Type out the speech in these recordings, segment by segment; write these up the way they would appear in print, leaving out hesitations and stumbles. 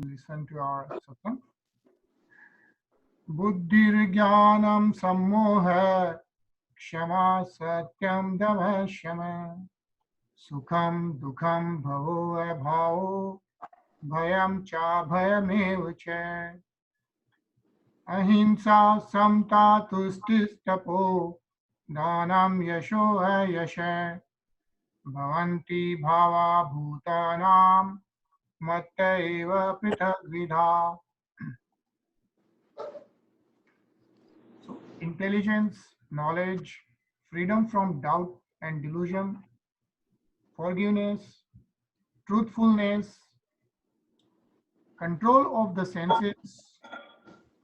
listen to our satsang. Buddhir jnanam sammoha kshama satyam dama shama sukham dukham bhavo abhavo bhayam cha bhayamev cha ahimsa samta tustistapo dhanam yasho yasha bhavanti bhava bhutanam matta eva prithagvidha. So intelligence, knowledge, freedom from doubt and delusion, forgiveness, truthfulness, control of the senses,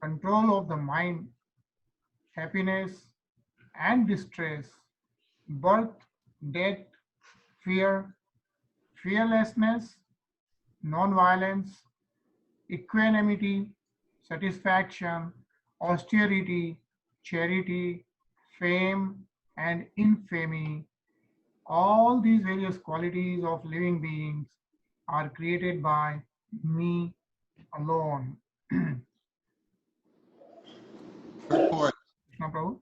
control of the mind, happiness and distress, birth, death, fear, fearlessness, non-violence, equanimity, satisfaction, austerity, charity, fame, and infamy. All these various qualities of living beings are created by me alone. Purport. Krishna Prabhu.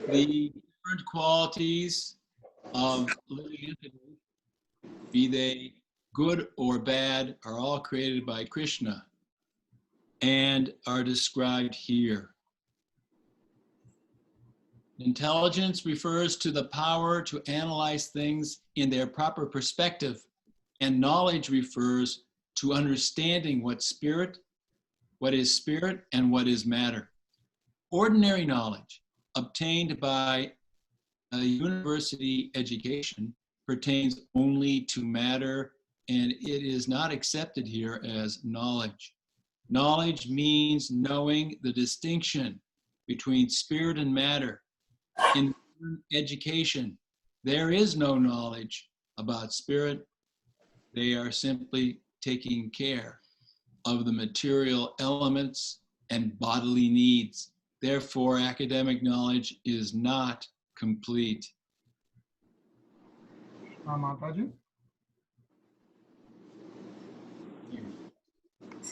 The different qualities of living entities, be they good or bad, are all created by Krishna and are described here. Intelligence refers to the power to analyze things in their proper perspective, and knowledge refers to understanding what is spirit, and what is matter. Ordinary knowledge obtained by a university education pertains only to matter, and it is not accepted here as knowledge. Knowledge means knowing the distinction between spirit and matter. In education, there is no knowledge about spirit. They are simply taking care of the material elements and bodily needs. Therefore, academic knowledge is not complete. Mataji.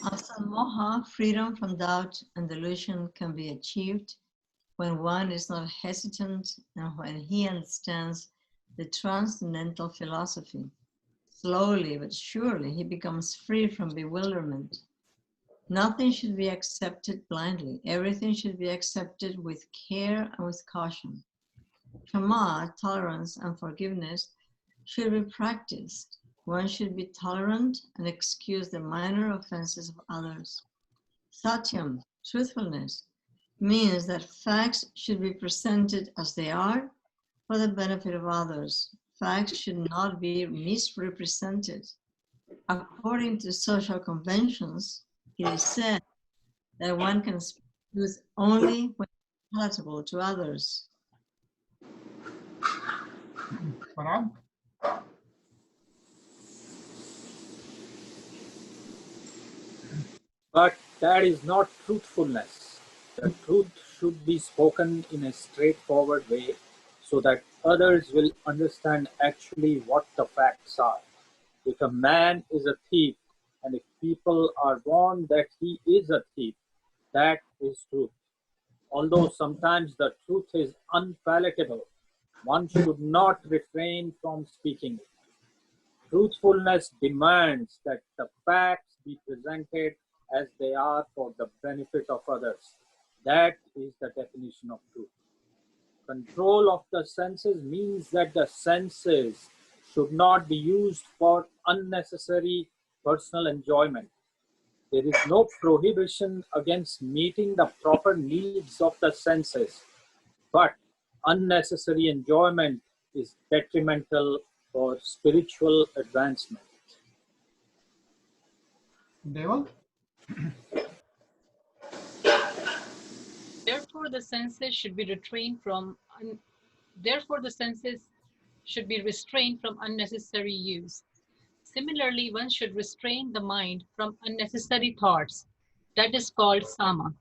Asamoha, freedom from doubt and delusion, can be achieved when one is not hesitant and when he understands the transcendental philosophy. Slowly but surely he becomes free from bewilderment. Nothing should be accepted blindly. Everything should be accepted with care and with caution. Kshama, tolerance and forgiveness, should be practiced. One should be tolerant and excuse the minor offenses of others. Satyam, truthfulness, means that facts should be presented as they are for the benefit of others. Facts should not be misrepresented. According to social conventions, it is said that one can speak truth only when palatable to others. Parag. But that is not truthfulness. The truth should be spoken in a straightforward way so that others will understand actually what the facts are. If a man is a thief and if people are warned that he is a thief, that is truth. Although sometimes the truth is unpalatable, one should not refrain from speaking it. Truthfulness demands that the facts be presented as they are for the benefit of others. That is the definition of truth. Control of the senses means that the senses should not be used for unnecessary personal enjoyment. There is no prohibition against meeting the proper needs of the senses, but unnecessary enjoyment is detrimental for spiritual advancement. Deval. Therefore, the senses should be restrained from unnecessary use. Similarly, one should restrain the mind from unnecessary thoughts. That is called sama.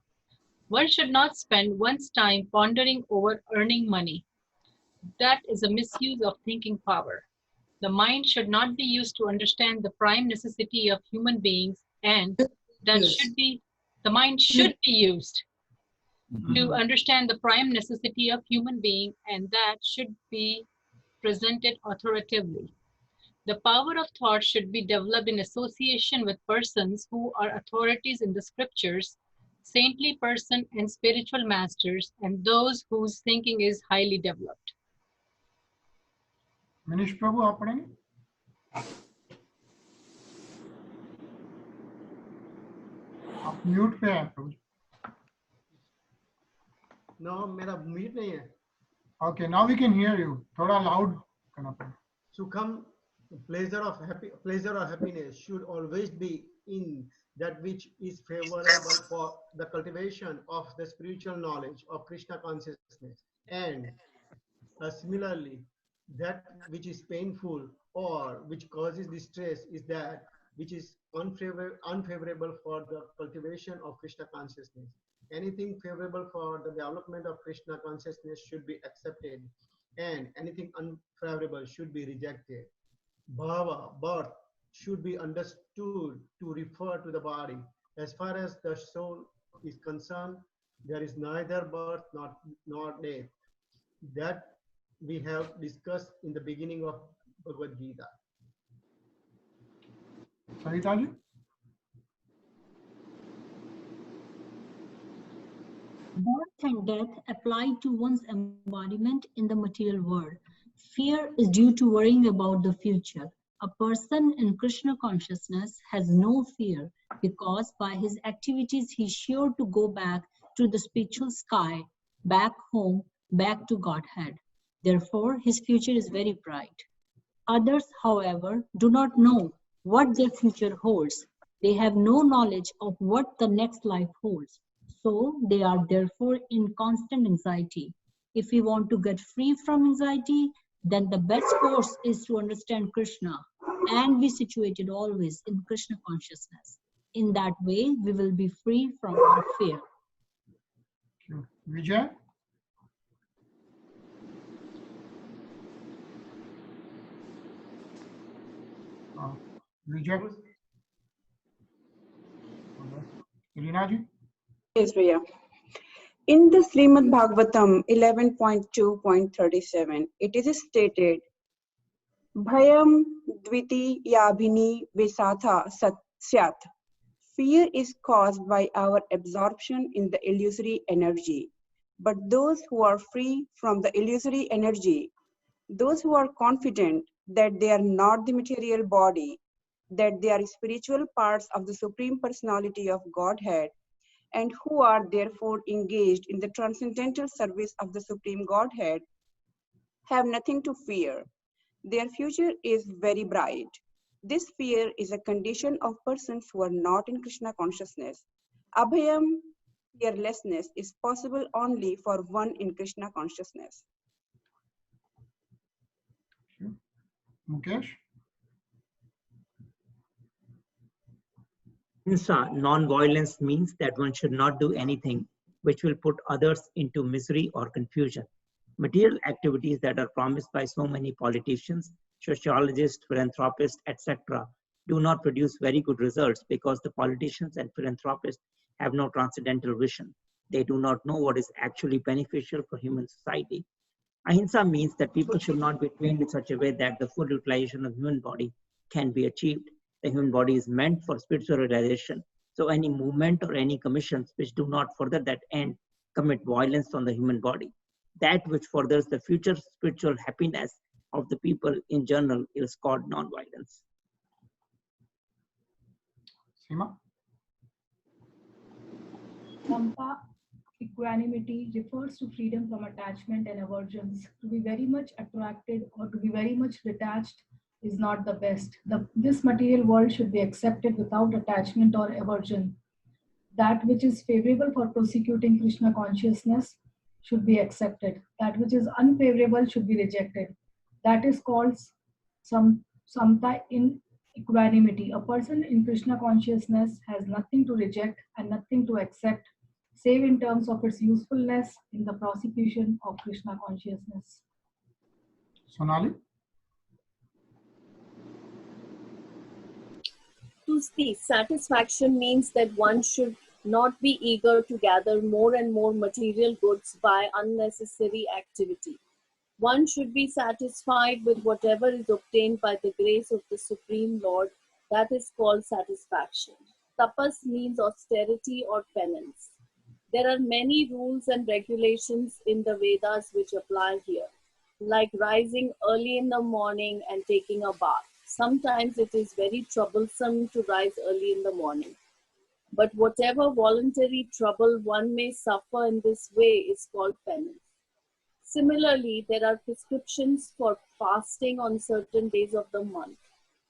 One should not spend one's time pondering over earning money. That is a misuse of thinking power. The mind should not be used to understand the prime necessity of human beings, and that Yes. should be, the mind should be used to Mhm. understand the prime necessity of human being, and that should be presented authoritatively. The power of thought should be developed in association with persons who are authorities in the scriptures, saintly person and spiritual masters, and those whose thinking is highly developed. Manish प्रभु आप पढ़ेंगे? आप mute पे हैं प्रभु. No, मेरा mute नहीं है. Okay, now we can hear you. थोड़ा loud करना पड़ेगा. Sukham, pleasure or happiness should always be in that which is favorable for the cultivation of the spiritual knowledge of Krishna consciousness, and similarly, that which is painful or which causes distress is that which is unfavorable for the cultivation of Krishna consciousness. Anything favorable for the development of Krishna consciousness should be accepted, and anything unfavorable should be rejected. Bhava, birth, should be understood to refer to the body. As far as the soul is concerned, there is neither birth nor death. That we have discussed in the beginning of Bhagwad Gita. Savita ji? Birth and death apply to one's embodiment in the material world. Fear is due to worrying about the future. A person in Krishna consciousness has no fear because by his activities he is sure to go back to the spiritual sky, back home, back to Godhead. Therefore, his future is very bright. Others, however, do not know what their future holds. They have no knowledge of what the next life holds. So they are therefore in constant anxiety. If we want to get free from anxiety, then the best course is to understand Krishna and be situated always in Krishna consciousness. In that way, we will be free from our fear. Vijay? Vijay? Rina ji? Yes, Priya. In the Srimad Bhagavatam 11.2.37, it is stated, Bhayam dviti yabhini visatha satyat. Fear is caused by our absorption in the illusory energy. But those who are free from the illusory energy, those who are confident that they are not the material body, that they are spiritual parts of the Supreme Personality of Godhead, and who are therefore engaged in the transcendental service of the Supreme Godhead, have nothing to fear. Their future is very bright. This fear is a condition of persons who are not in Krishna consciousness. Abhayam, fearlessness, is possible only for one in Krishna consciousness. Mukesh? Hinsa, non-violence, means that one should not do anything which will put others into misery or confusion. Material activities that are promised by so many politicians, sociologists, philanthropists, etc., do not produce very good results because the politicians and philanthropists have no transcendental vision. They do not know what is actually beneficial for human society. Ahimsa means that people should not be trained in such a way that the full utilization of the human body can be achieved. The human body is meant for spiritual realization. So any movement or any commissions which do not further that end commit violence on the human body. That which furthers the future spiritual happiness of the people in general is called non-violence. Seema? Sampa, equanimity, refers to freedom from attachment and aversions. To be very much attracted or to be very much detached is not the best. This material world should be accepted without attachment or aversion. That which is favorable for prosecuting Krishna consciousness should be accepted. That which is unfavorable should be rejected. That is called samta in equanimity. A person in Krishna consciousness has nothing to reject and nothing to accept, save in terms of its usefulness in the prosecution of Krishna consciousness. Sonali? To see, satisfaction means that one should not be eager to gather more and more material goods by unnecessary activity. One should be satisfied with whatever is obtained by the grace of the Supreme Lord. That is called satisfaction. Tapas means austerity or penance. There are many rules and regulations in the Vedas which apply here, like rising early in the morning and taking a bath. Sometimes it is very troublesome to rise early in the morning. But whatever voluntary trouble one may suffer in this way is called penance. Similarly, there are prescriptions for fasting on certain days of the month.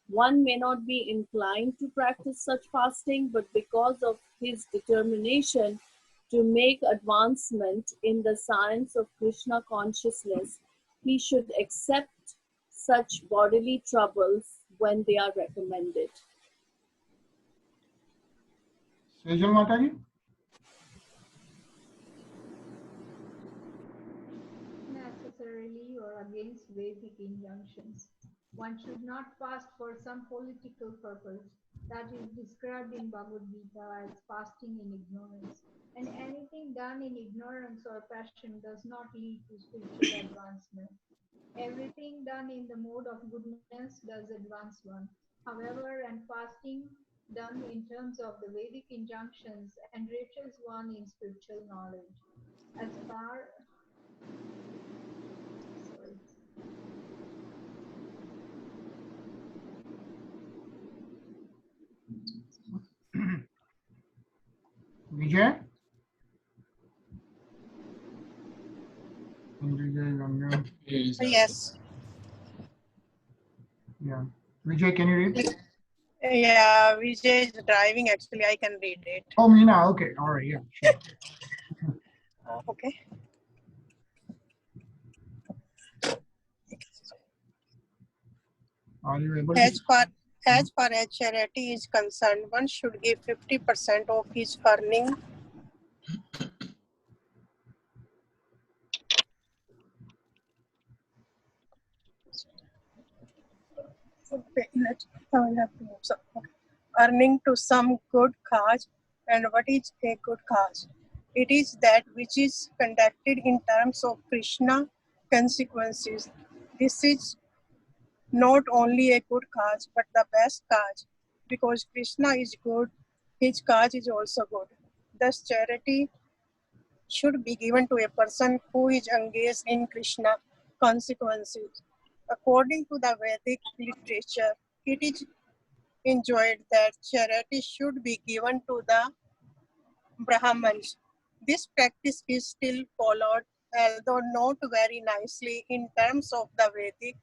One may not be inclined to practice such fasting, but because of his determination to make advancement in the science of Krishna consciousness, he should accept such bodily troubles when they are recommended. Sejal Mataji? Necessarily or against Vedic injunctions. One should not fast for some political purpose that is described in Bhagwad Gita as fasting in ignorance. And anything done in ignorance or passion does not lead to spiritual advancement. Everything done in the mode of goodness does advance one. However, and fasting done in terms of the Vedic injunctions enriches one in spiritual knowledge. As far Vijay? Vijay is on mute. Yes. Yeah. Vijay, can you read? Yeah, Vijay is driving. Actually, I can read it. Oh, Meena. Okay. All right. Yeah. Sure. Okay. Are you able As to? far as charity is concerned, one should give 50% of his earning. Earning to some good cause. And what is a good cause? It is that which is conducted in terms of Krishna consequences. This is not only a good cause, but the best cause. Because Krishna is good, his cause is also good. Thus, charity should be given to a person who is engaged in Krishna consequences. According to the Vedic literature, it is enjoined that charity should be given to the Brahmins. This practice is still followed, although not very nicely in terms of the Vedic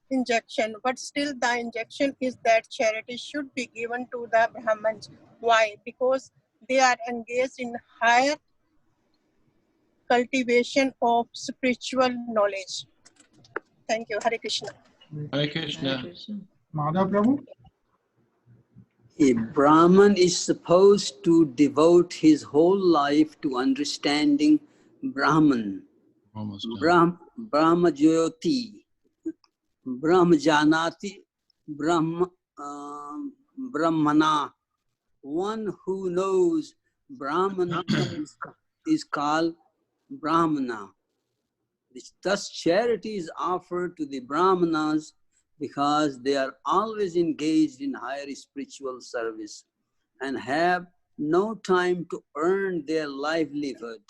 injection, but still the injection is that charity should be given to the Brahmins. Why? Because they are engaged in higher cultivation of spiritual knowledge. Thank you. Hare Krishna. Hare Krishna. Madhav Prabhu? A Brahman is supposed to devote his whole life to understanding Brahman, Brahma Jyoti, Brahma Janati, Brahmana. One who knows Brahman is called Brahmana. Thus, charity is offered to the Brahmanas because they are always engaged in higher spiritual service and have no time to earn their livelihood.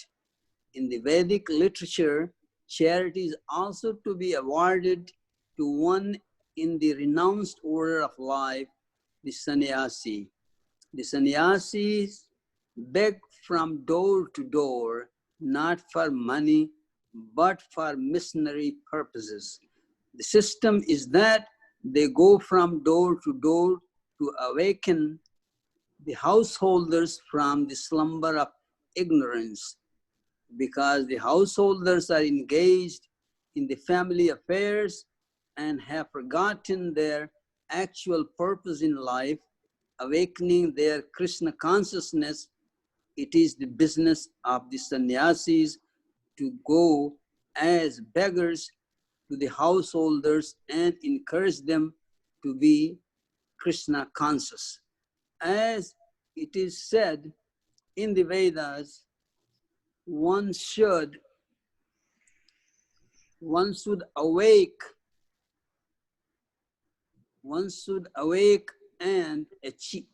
In the Vedic literature, charity is also to be awarded to one in the renounced order of life, the sannyasi. The sannyasis beg from door to door, not for money, but for missionary purposes. The system is that they go from door to awaken the householders from the slumber of ignorance, because the householders are engaged in the family affairs and have forgotten their actual purpose in life, awakening their Krishna consciousness. It is the business of the sannyasis to go as beggars to the householders and encourage them to be Krishna conscious. As it is said in the Vedas, one should awake and achieve.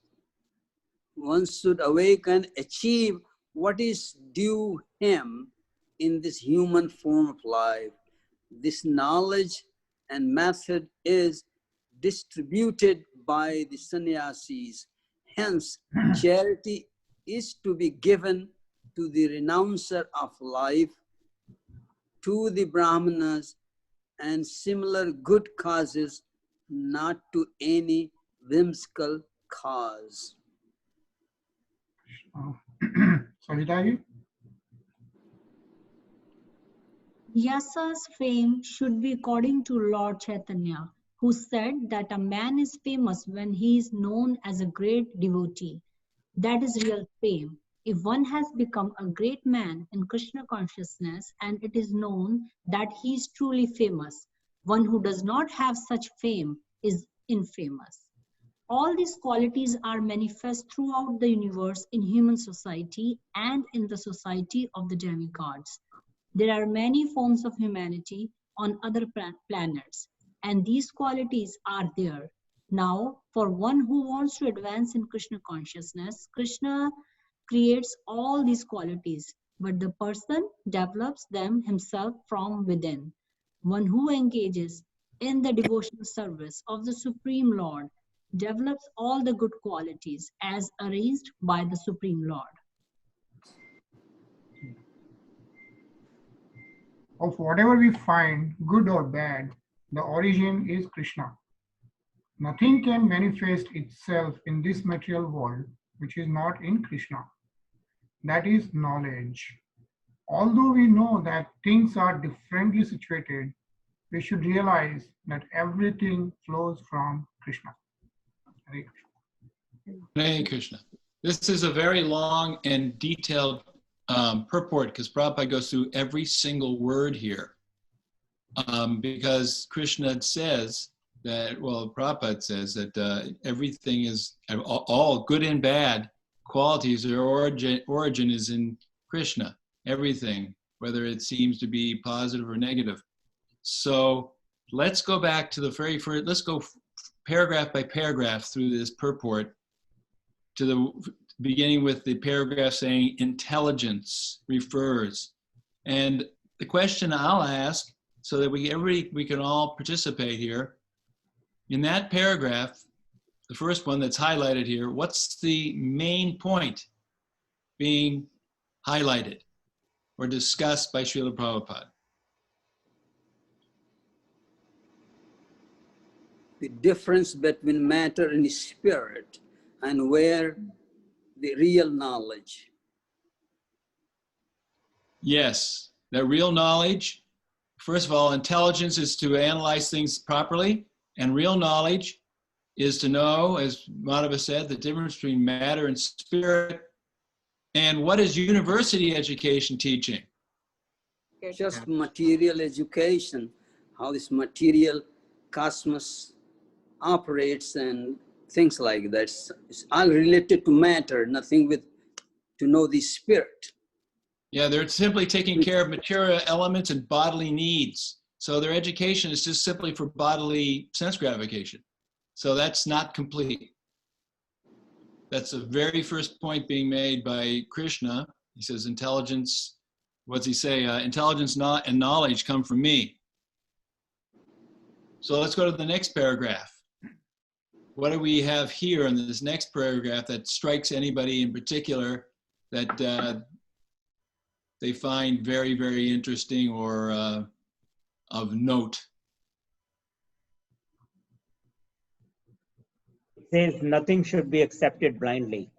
One should awake and achieve what is due him in this human form of life. This knowledge and method is distributed by the sannyasis. Hence, charity is to be given to the renouncer of life, to the brahmanas, and similar good causes, not to any whimsical cause. Savitaji? Vyasa's fame should be according to Lord Chaitanya, who said that a man is famous when he is known as a great devotee. That is real fame. If one has become a great man in Krishna consciousness and it is known that he is truly famous, one who does not have such fame is infamous. All these qualities are manifest throughout the universe in human society and in the society of the demigods. There are many forms of humanity on other planets, and these qualities are there. Now, for one who wants to advance in Krishna consciousness, Krishna creates all these qualities, but the person develops them himself from within. One who engages in the devotional service of the Supreme Lord develops all the good qualities as arranged by the Supreme Lord. Of whatever we find, good or bad, the origin is Krishna. Nothing can manifest itself in this material world which is not in Krishna. That is knowledge. Although we know that things are differently situated, we should realize that everything flows from Krishna. Hare Krishna. Hare Krishna. This is a very long and detailed purport, because Prabhupada goes through every single word here. Because Krishna says that, well, Prabhupada says that everything is, all good and bad qualities, their origin is in Krishna. Everything, whether it seems to be positive or negative. So let's go back to the very first, let's go paragraph by paragraph through this purport, to the beginning with the paragraph saying intelligence refers. And the question I'll ask, so that we can all participate here, in that paragraph, the first one that's highlighted here, what's the main point being highlighted or discussed by Srila Prabhupada? The difference between matter and spirit, and where the real knowledge. Yes, that real knowledge, first of all, intelligence is to analyze things properly, and real knowledge is to know, as Madhava said, the difference between matter and spirit. And what is university education teaching? Just material education, how this material cosmos operates and things like that. It's all related to matter, nothing with to know the spirit. Yeah, they're simply taking care of material elements and bodily needs. So their education is just simply for bodily sense gratification. So that's not complete. That's the very first point being made by Krishna. He says, intelligence, what's he say? Intelligence and knowledge come from me. So let's go to the next paragraph. What do we have here in this next paragraph that strikes anybody in particular that they find very, very interesting or of note? It says nothing should be accepted blindly.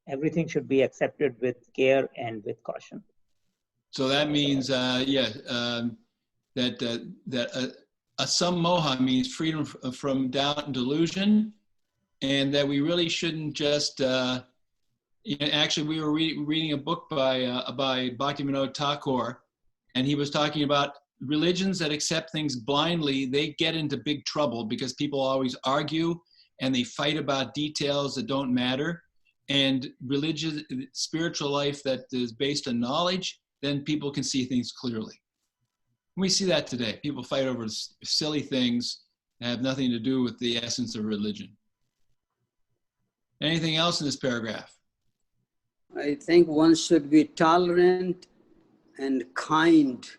Everything should be accepted with care and with caution. So that means, asammoha means freedom from doubt and delusion, and that we really shouldn't just, actually we were reading a book by Bhaktivinoda Thakur, and he was talking about religions that accept things blindly, they get into big trouble because people always argue and they fight about details that don't matter, and religious, spiritual life that is based on knowledge, then people can see things clearly. We see that today. People fight over silly things that have nothing to do with the essence of religion. Anything else in this paragraph? I think one should be tolerant and kind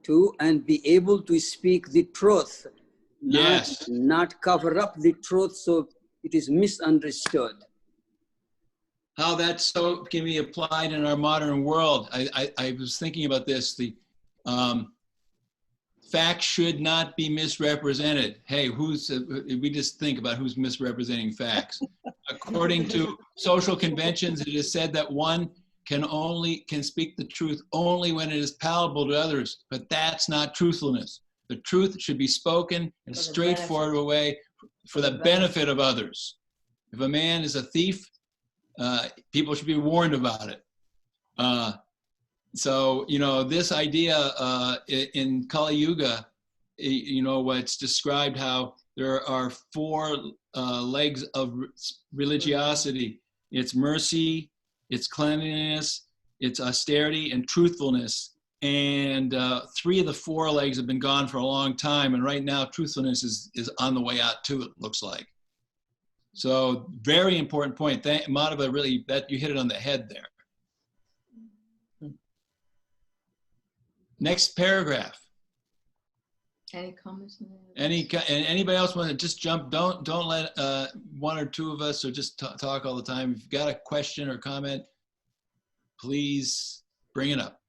to, and be able to speak the truth, not cover up the truth so it is misunderstood. How that so can be applied in our modern world. I was thinking about this. The facts should not be misrepresented. Hey, we just think about who's misrepresenting facts. According to social conventions, it is said that one can speak the truth only when it is palatable to others, but that's not truthfulness. The truth should be spoken in a straightforward way for the benefit of others. If a man is a thief, people should be warned about it. So, this idea in Kali Yuga, what's described how there are 4 legs of religiosity. It's mercy, it's cleanliness, it's austerity, and truthfulness. And 3 of the 4 legs have been gone for a long time. And right now, truthfulness is on the way out too, it looks like. So very important point. Madhava, really, that you hit it on the head there. Next paragraph. Any comments? Anybody else want to just jump? Don't let 1 or 2 of us or just talk all the time. If you've got a question or comment, please bring it up.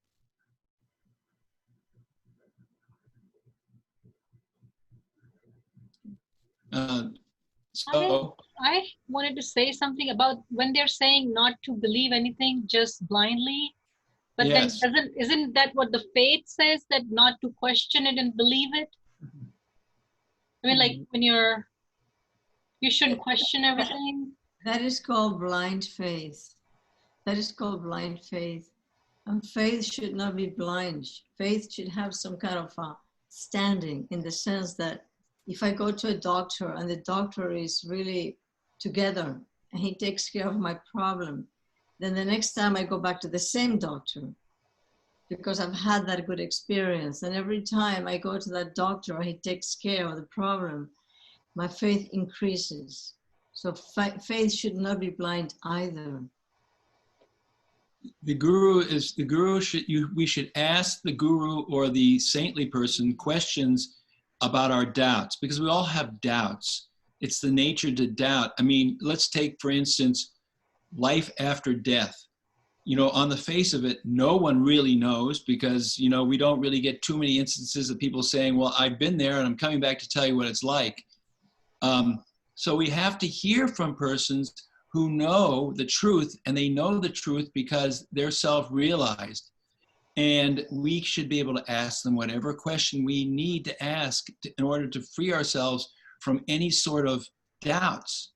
I wanted to say something about when they're saying not to believe anything just blindly. But yes. Then isn't that what the faith says, that not to question it and believe it? I mean, like when you shouldn't question everything. That is called blind faith. That is called blind faith. And faith should not be blind. Faith should have some kind of standing, in the sense that if I go to a doctor and the doctor is really together and he takes care of my problem, then the next time I go back to the same doctor, because I've had that good experience. And every time I go to that doctor, he takes care of the problem, my faith increases. So faith should not be blind either. We should ask the guru or the saintly person questions about our doubts, because we all have doubts. It's the nature to doubt. I mean, let's take, for instance, life after death. On the face of it, no one really knows, because, we don't really get too many instances of people saying, well, I've been there and I'm coming back to tell you what it's like. So we have to hear from persons who know the truth, and they know the truth because they're self-realized. And we should be able to ask them whatever question we need to ask in order to free ourselves from any sort of doubts.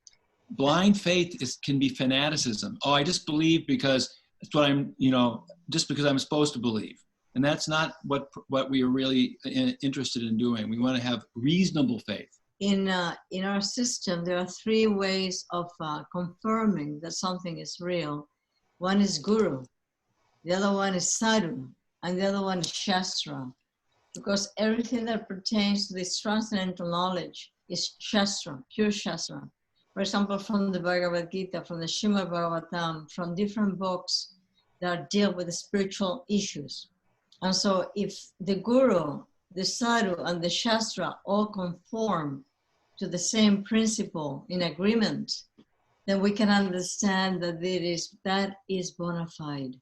Blind faith can be fanaticism. Oh, I just believe because that's what I'm, just because I'm supposed to believe. And that's not what we are really interested in doing. We want to have reasonable faith. In our system, there are 3 ways of confirming that something is real. One is guru, the other one is sadhu, and the other one is shastra. Because everything that pertains to this transcendental knowledge is shastra, pure shastra. For example, from the Bhagwad Gita, from the Srimad Bhagavatam, from different books that deal with the spiritual issues. And so if the guru, the sadhu, and the shastra all conform to the same principle in agreement, then we can understand that that is bona fide.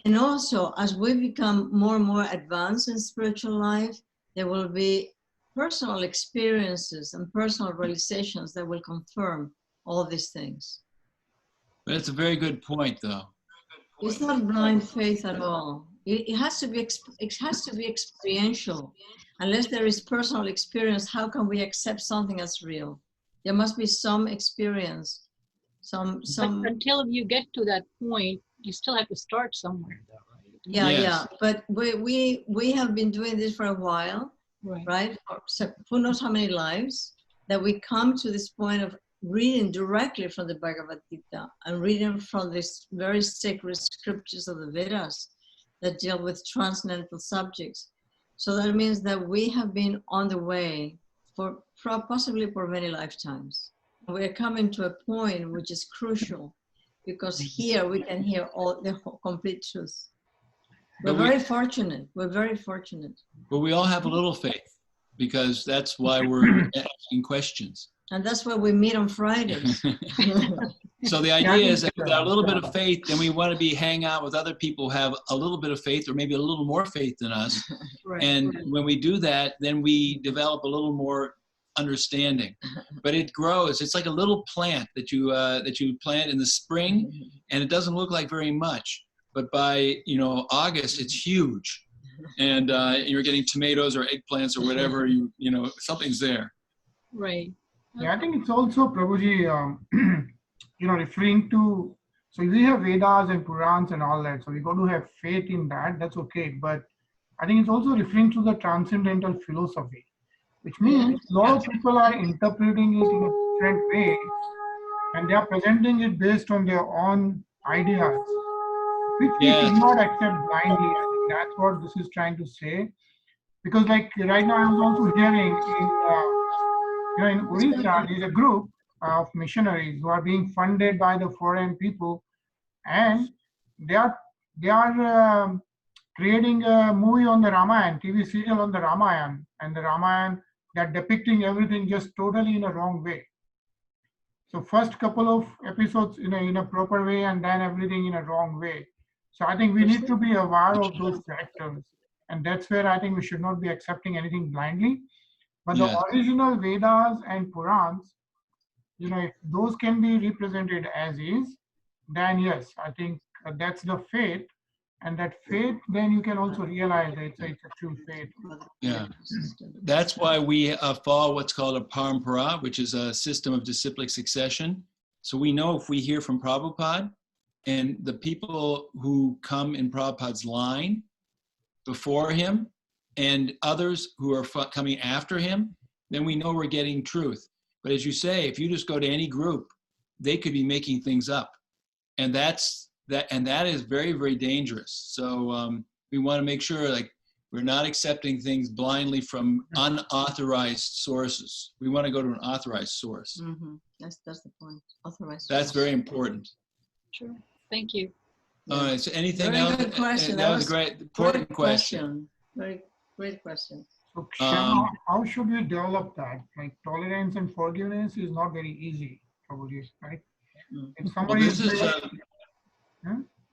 And also, as we become more and more advanced in spiritual life, there will be personal experiences and personal realizations that will confirm all these things. But it's a very good point, though. It's not blind faith at all. It has to be experiential. Unless there is personal experience, how can we accept something as real? There must be some experience. But until you get to that point, you still have to start somewhere. Yeah, yes. Yeah. But we have been doing this for a while, right? So who knows how many lives? that we come to this point of reading directly from the Bhagavad Gita and reading from these very sacred scriptures of the Vedas that deal with transcendental subjects. So that means that we have been on the way for possibly for many lifetimes. We are coming to a point which is crucial, because here we can hear all the complete truth. We're very fortunate. We're very fortunate. But we all have a little faith, because that's why we're asking questions. And that's why we meet on Fridays. So the idea is that with a little bit of faith, then we want to hang out with other people who have a little bit of faith, or maybe a little more faith than us. Right. And when we do that, then we develop a little more understanding. But it grows. It's like a little plant that you plant in the spring, and it doesn't look like very much. But by August, it's huge, and you're getting tomatoes or eggplants or whatever something's there. Right. Yeah, I think it's also, Prabhuji, referring to, so we have Vedas and Purans and all that, so we got to have faith in that, that's okay. But I think it's also referring to the transcendental philosophy, which means a lot of people are interpreting it in a different way, and they are presenting it based on their own ideas, which we cannot accept blindly. I think that's what this is trying to say. Because like right now, I was also hearing in Orissa, there's a group of missionaries who are being funded by the foreign people, and they are creating a movie on the Ramayana, TV serial on the Ramayana, and the Ramayana, they're depicting everything just totally in a wrong way. So first couple of episodes in a proper way, and then everything in a wrong way. So I think we need to be aware of those factors, and that's where I think we should not be accepting anything blindly. But the original Vedas and Purans, if those can be represented as is, then yes, I think that's the faith. And that faith, then you can also realize that it's a true faith. Yeah, that's why we follow what's called a parampara, which is a system of disciplic succession. So we know if we hear from Prabhupada, and the people who come in Prabhupada's line before him, and others who are coming after him, then we know we're getting truth. But as you say, if you just go to any group, they could be making things up, and that is very, very dangerous. So we want to make sure we're not accepting things blindly from unauthorized sources. We want to go to an authorized source. Mm-hmm. That's the point. Authorized. That's source. very important. Sure. Thank you. All right. So anything Very else? good question. That was a great, important question. Very great question. So Kshama, how should we develop that? Like tolerance and forgiveness is not very easy, probably, right? If somebody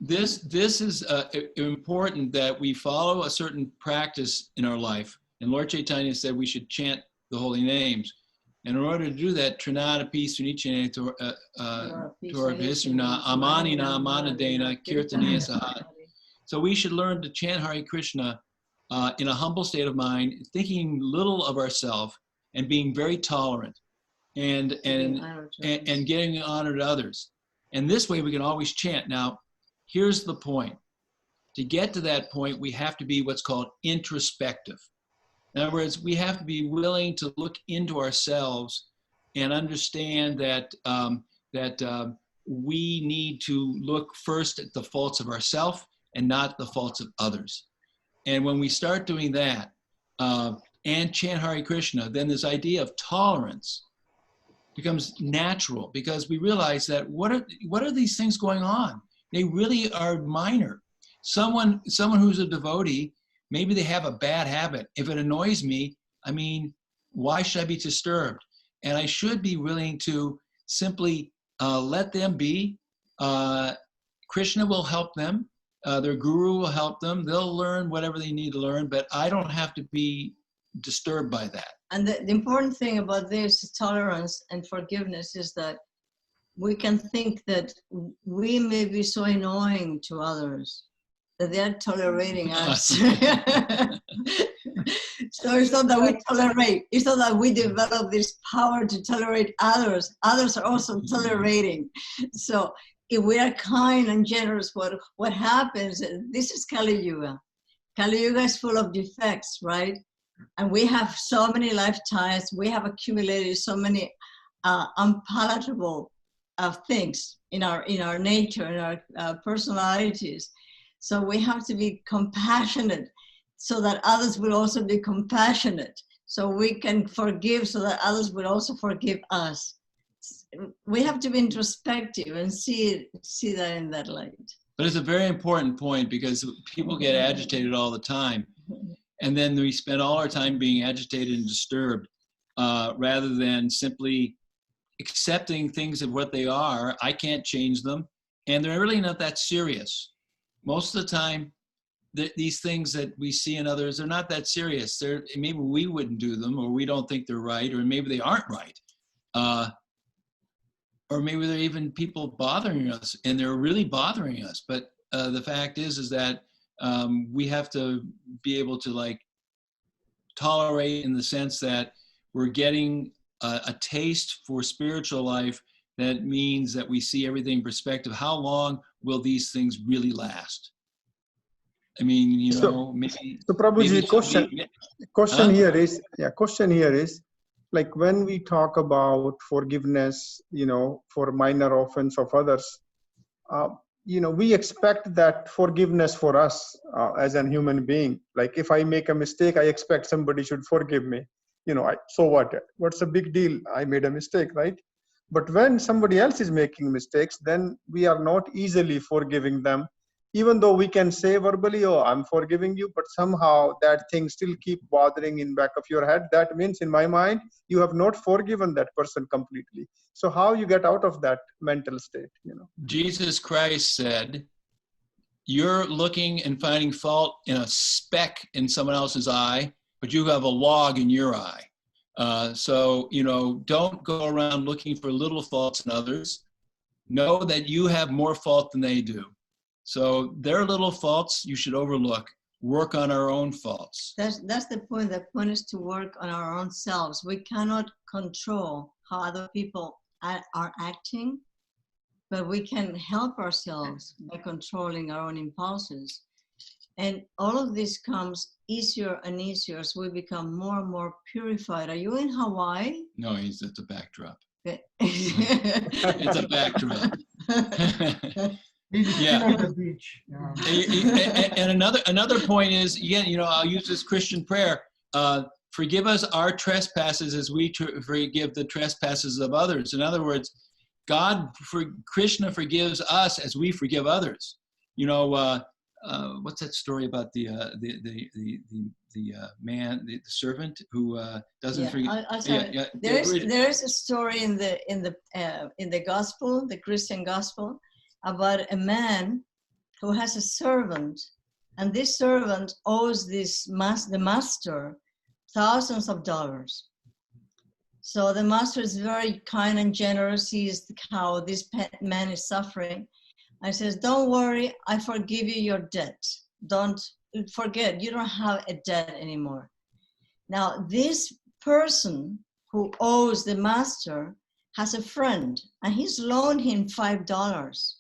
this is important that we follow a certain practice in our life. And Lord Chaitanya said we should chant the holy names. And in order to do that, Trinada Pisunichene Torabhisuna Amanina Amanadena Kirtaniya Sahat. So we should learn to chant Hare Krishna in a humble state of mind, thinking little of ourselves and being very tolerant and getting honor to others. And this way we can always chant. Now, here's the point. To get to that point, we have to be what's called introspective. In other words, we have to be willing to look into ourselves and understand that we need to look first at the faults of ourselves and not the faults of others. And when we start doing that and chant Hare Krishna, then this idea of tolerance becomes natural, because we realize that what are these things going on? They really are minor. Someone who's a devotee, maybe they have a bad habit. If it annoys me, I mean, why should I be disturbed? And I should be willing to simply let them be. Krishna will help them. Their guru will help them. They'll learn whatever they need to learn, but I don't have to be disturbed by that. And the important thing about this tolerance and forgiveness is that we can think that we may be so annoying to others that they're tolerating us. So it's not that we tolerate, it's not that we develop this power to tolerate others. Others are also tolerating. So if we are kind and generous, what happens, this is Kali Yuga. Kali Yuga is full of defects, right? And we have so many lifetimes, we have accumulated so many unpalatable things in our nature, in our personalities. So we have to be compassionate so that others will also be compassionate. So we can forgive so that others will also forgive us. We have to be introspective and see that in that light. But it's a very important point, because people get agitated all the time. And then we spend all our time being agitated and disturbed, rather than simply accepting things of what they are. I can't change them, and they're really not that serious. Most of the time, these things that we see in others are not that serious. Maybe we wouldn't do them, or we don't think they're right, or maybe they aren't right. Or maybe they're even people bothering us, and they're really bothering us. But the fact is that we have to be able to tolerate, in the sense that we're getting a taste for spiritual life. That means that we see everything in perspective. How long will these things really last? I mean, maybe. So Prabhuji, question here is, like when we talk about forgiveness, for minor offense of others, we expect that forgiveness for us as a human being. Like if I make a mistake, I expect somebody should forgive me. So what? What's the big deal? I made a mistake, right? But when somebody else is making mistakes, then we are not easily forgiving them. Even though we can say verbally, oh, I'm forgiving you, but somehow that thing still keep bothering in back of your head. That means in my mind, you have not forgiven that person completely. So how you get out of that mental state? Jesus Christ said, you're looking and finding fault in a speck in someone else's eye, but you have a log in your eye. So don't go around looking for little faults in others. Know that you have more fault than they do. So their little faults you should overlook. Work on our own faults. That's the point. The point is to work on our own selves. We cannot control how other people are acting, but we can help ourselves by controlling our own impulses. And all of this comes easier and easier as we become more and more purified. Are you in Hawaii? No, it's a backdrop. It's a backdrop. Yeah. On the beach. Yeah. And another point is, again, I'll use this Christian prayer. Forgive us our trespasses as we forgive the trespasses of others. In other words, Krishna forgives us as we forgive others. What's that story about the man, the servant who doesn't forgive? There is a story in the gospel, the Christian gospel, about a man who has a servant, and this servant owes the master thousands of dollars. So the master is very kind and generous. He sees how this man is suffering. I says, don't worry, I forgive you your debt. Don't forget, you don't have a debt anymore. Now, this person who owes the master has a friend, and he's loaned him $5.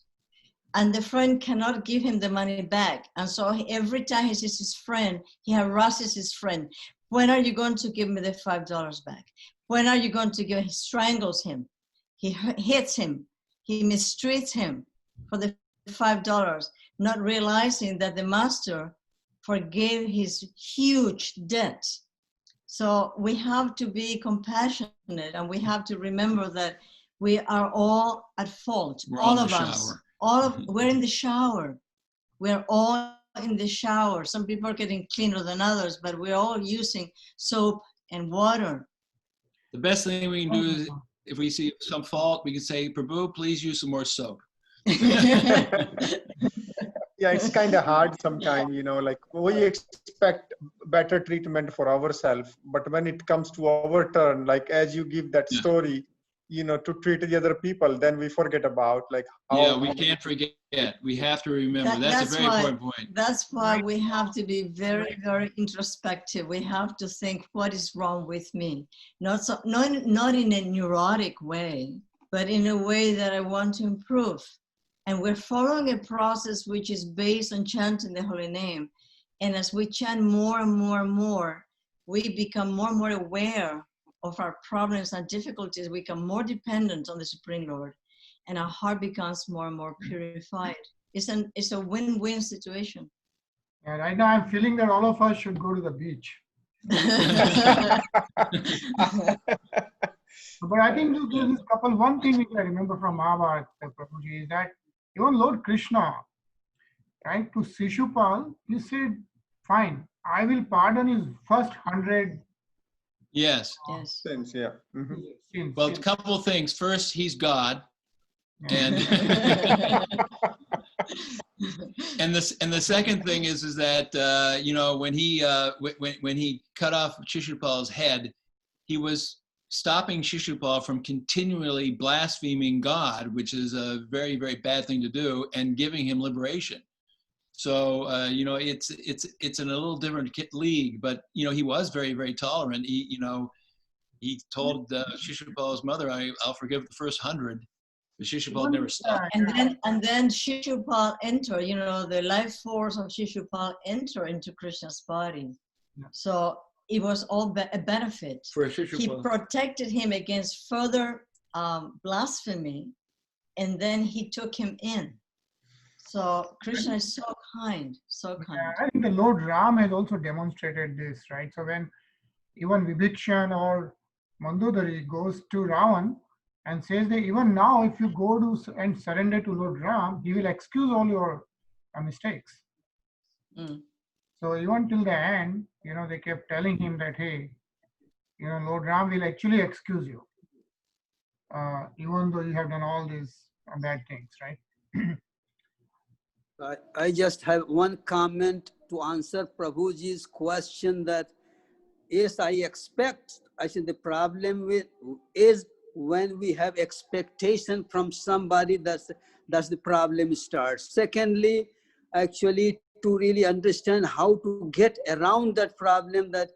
And the friend cannot give him the money back. And so every time he sees his friend, he harasses his friend. When are you going to give me the $5 back? When are you going to give? He strangles him. He hits him. He mistreats him for the $5, not realizing that the master forgave his huge debt. So we have to be compassionate, and we have to remember that we are all at fault. All of us. We're in the shower. We're all in the shower. Some people are getting cleaner than others, but we're all using soap and water. The best thing we can do is, if we see some fault, we can say, Prabhu, please use some more soap. Yeah, it's kind of hard sometimes, like we expect better treatment for ourselves, but when it comes to our turn, like as you give that story, to treat the other people, then we forget about how. We can't forget. We have to remember. That's a very important point. That's why we have to be very, very introspective. We have to think, what is wrong with me? Not in a neurotic way, but in a way that I want to improve. And we're following a process which is based on chanting the holy name. And as we chant more and more and more, we become more and more aware of our problems and difficulties. We become more dependent on the Supreme Lord, and our heart becomes more and more purified. It's a win-win situation. Yeah, right now I'm feeling that all of us should go to the beach. But I think this couple, one thing which I remember from Mahabharata, Prabhuji, is that even Lord Krishna, right, to Shishupal, he said, fine, I will pardon his first 100 Yes. sins. Yeah. sins. Well, a couple of things. First, he's God. And and the second thing is that you know, when he cut off Shishupal's head, he was stopping Shishupal from continually blaspheming God, which is a very, very bad thing to do, and giving him liberation. So you know, it's in a little different league, but you know, he was very, very tolerant. He told Shishupal's mother, "I'll forgive the first 100." But Shishupal never stopped. And then Shishupal enter, you know, the life force of Shishupal enter into Krishna's body. Yeah. So it was all a benefit. For Shishupal. He protected him against further blasphemy, and then he took him in. So Krishna is so kind, so kind. Yeah, I think the Lord Ram has also demonstrated this, right? So when even Vibhikshan or Mandodari goes to Ravan and says that even now, if you go to and surrender to Lord Ram, he will excuse all your mistakes. So even till the end, you know, they kept telling him that, hey, you know, Lord Ram will actually excuse you, even though you have done all these bad things, right? I just have one comment to answer Prabhuji's question that, yes, I expect, I said the problem with is when we have expectation from somebody, that's the problem starts. Secondly, actually to really understand how to get around that problem, that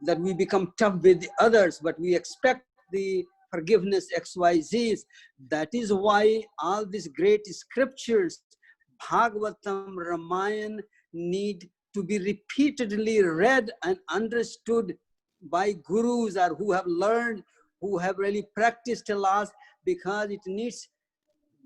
that we become tough with others, but we expect the forgiveness XYZs. That is why all these great scriptures, Bhagavatam, Ramayana, need to be repeatedly read and understood by gurus or who have learned, who have really practiced a lot, because it needs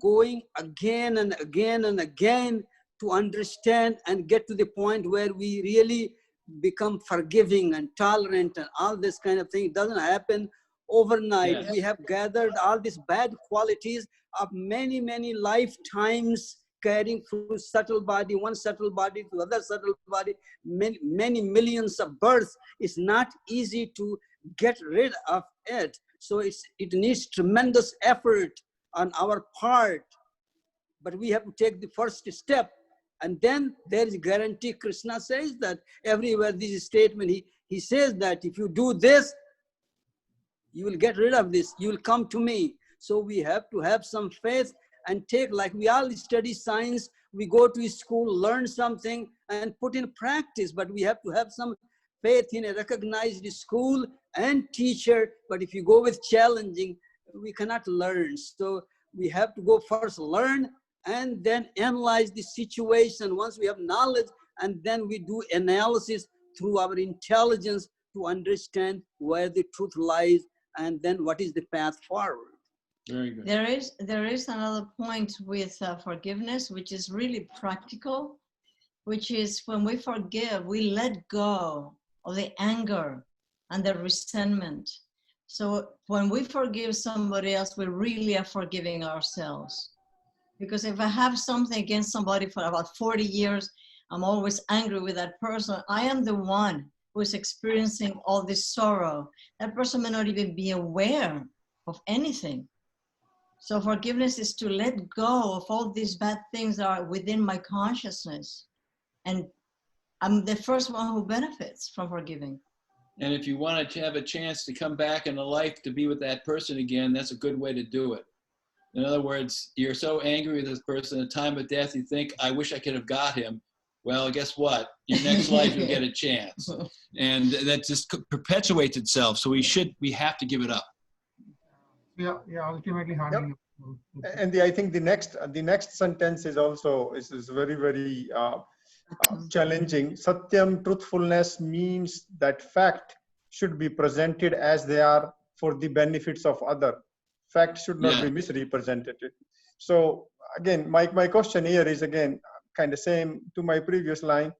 going again and again and again to understand and get to the point where we really become forgiving and tolerant and all this kind of thing. It doesn't happen overnight. Yes. We have gathered all these bad qualities of many, many lifetimes, carrying through subtle body, one subtle body to other subtle body, many millions of births. It's not easy to get rid of it. So it needs tremendous effort on our part, but we have to take the first step. And then there is guarantee. Krishna says that everywhere this statement, he says that if you do this, you will get rid of this, you will come to me. So we have to have some faith and take, like we all study science, we go to school, learn something and put in practice, but we have to have some faith in a recognized school and teacher. But if you go with challenging, we cannot learn. So we have to go first learn and then analyze the situation. Once we have knowledge, and then we do analysis through our intelligence to understand where the truth lies and then what is the path forward. Very good. There is another point with forgiveness, which is really practical, which is when we forgive, we let go of the anger and the resentment. So when we forgive somebody else, we really are forgiving ourselves. Because if I have something against somebody for about 40 years, I'm always angry with that person. I am the one who is experiencing all this sorrow. That person may not even be aware of anything. So forgiveness is to let go of all these bad things that are within my consciousness. And I'm the first one who benefits from forgiving. And if you want to have a chance to come back in a life to be with that person again, that's a good way to do it. In other words, you're so angry with this person at the time of death, you think, I wish I could have got him. Well, guess what? Your next life, you'll get a chance. And that just perpetuates itself. So we have to give it up. Yeah, ultimately harming. And I think the next sentence is also is very, very challenging. Satyam, truthfulness, means that fact should be presented as they are for the benefits of other. Fact should not be misrepresented. So again, my question here is again kind of same to my previous line.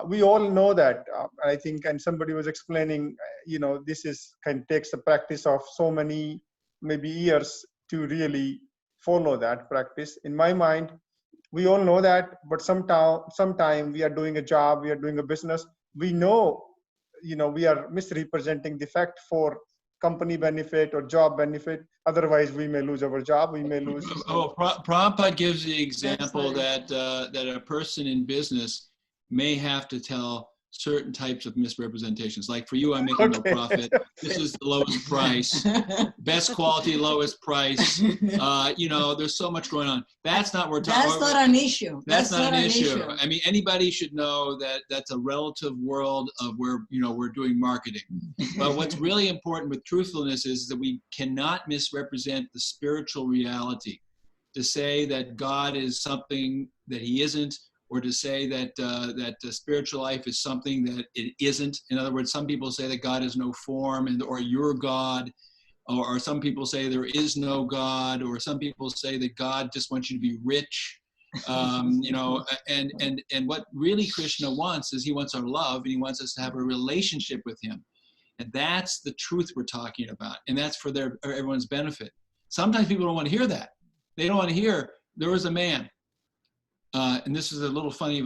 We all know that, I think, and somebody was explaining, this is takes a practice of so many maybe years to really follow that practice. In my mind, we all know that, but sometime we are doing a job, we are doing a business, we know, we are misrepresenting the fact for company benefit or job benefit. Otherwise, we may lose our job, we may lose. Prabhupada gives the example that a person in business may have to tell certain types of misrepresentations. Like for you, I'm making no profit. This is the lowest price, best quality, lowest price. There's so much going on. That's not what we're talking about. That's not an issue. That's not an issue. I mean, anybody should know that that's a relative world of where, we're doing marketing. But what's really important with truthfulness is that we cannot misrepresent the spiritual reality. To say that God is something that he isn't, or to say that the spiritual life is something that it isn't. In other words, some people say that God has no form, or you're God, or some people say there is no God, or some people say that God just wants you to be rich. And what really Krishna wants is he wants our love, and he wants us to have a relationship with him. And that's the truth we're talking about. And that's for everyone's benefit. Sometimes people don't want to hear that. They don't want to hear, there was a man. And this is a little funny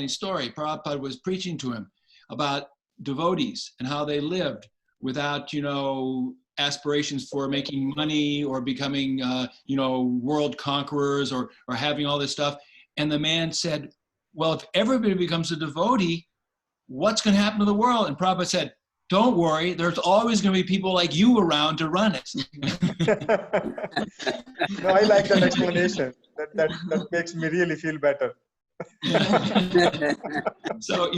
story. Prabhupada was preaching to him about devotees and how they lived without, aspirations for making money or becoming, world conquerors or having all this stuff. And the man said, well, if everybody becomes a devotee, what's going to happen to the world? And Prabhupada said, don't worry, there's always going to be people like you around to run it. No, I like that explanation. That makes me really feel better. So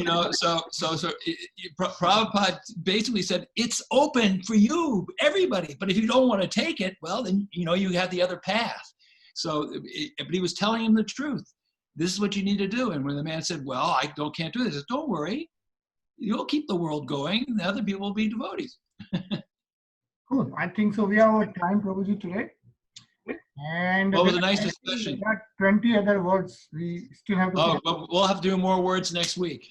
Prabhupada basically said, it's open for you, everybody. But if you don't want to take it, well, then, you have the other path. But he was telling him the truth. This is what you need to do. And when the man said, well, I can't do this, he said, don't worry. You'll keep the world going, and the other people will be devotees. Cool. I think so. We have our time, Prabhuji, today. And it was a nice discussion. There are 20 other words we still have to. But we'll have to do more words next week.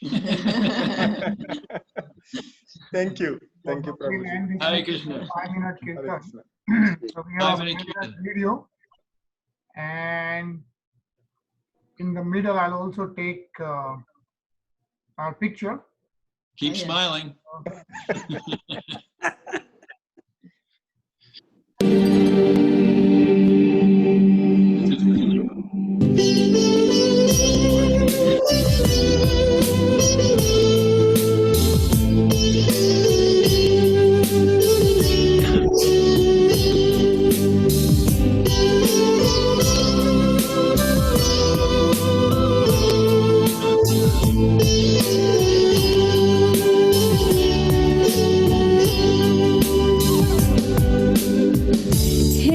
Thank you. Thank you, Prabhuji. Hare Krishna. 5-minute kirtan. So we have a video, and in the middle, I'll also take our picture. Keep smiling. Hey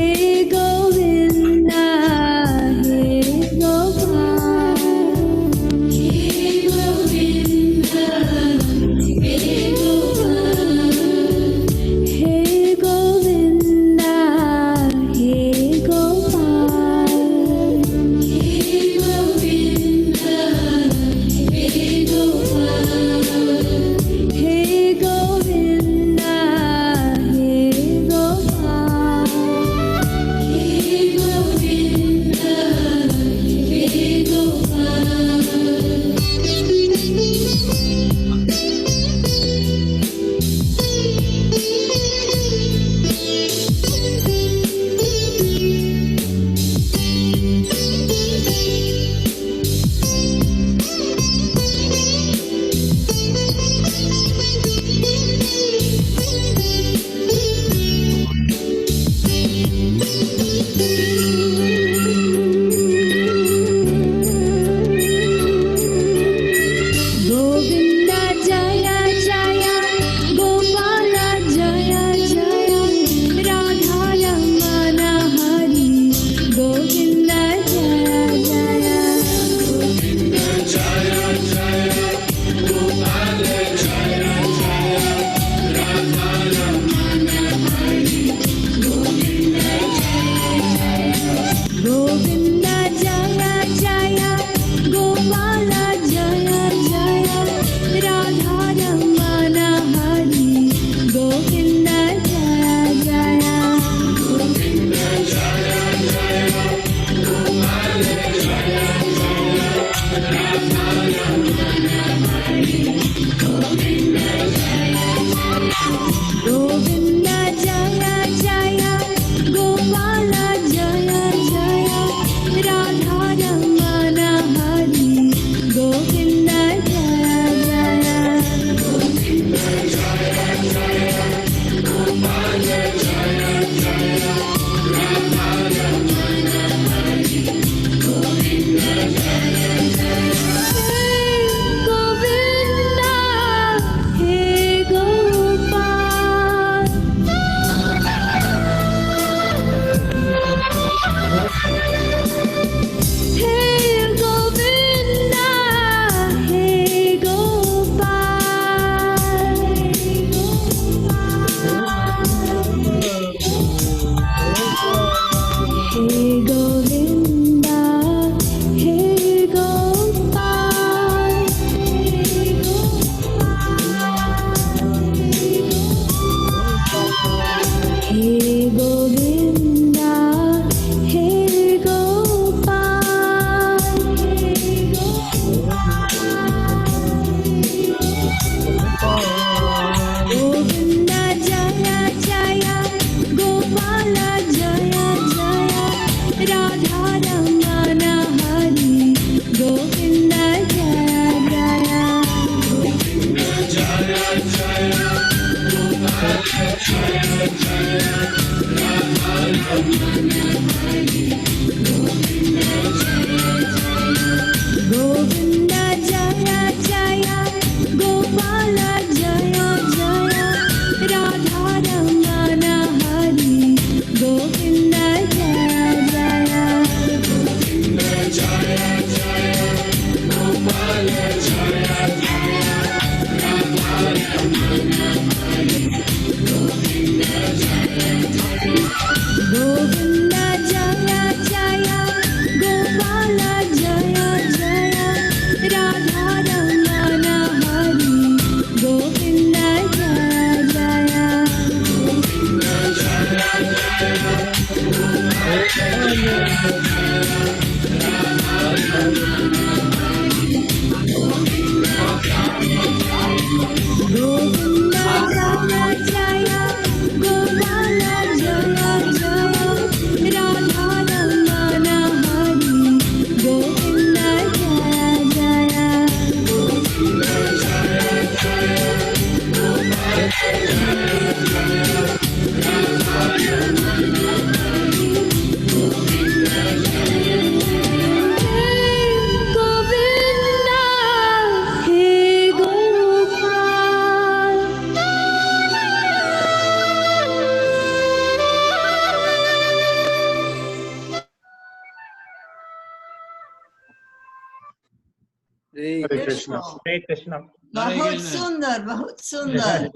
Hare Hare Krishna. Hare Krishna. Bahut sundar, bahut sundar.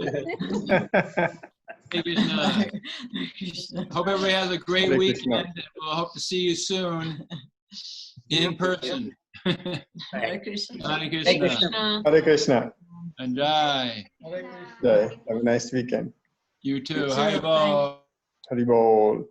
Hare Krishna. Krishna. Hope everybody has a great Hare weekend. Krishna. We'll hope to see you soon in person. Hare Krishna. Hare Krishna. Hare Krishna. And Jai. Jai. Have a nice weekend. You too. You too. Hare Bol. Hari Bol.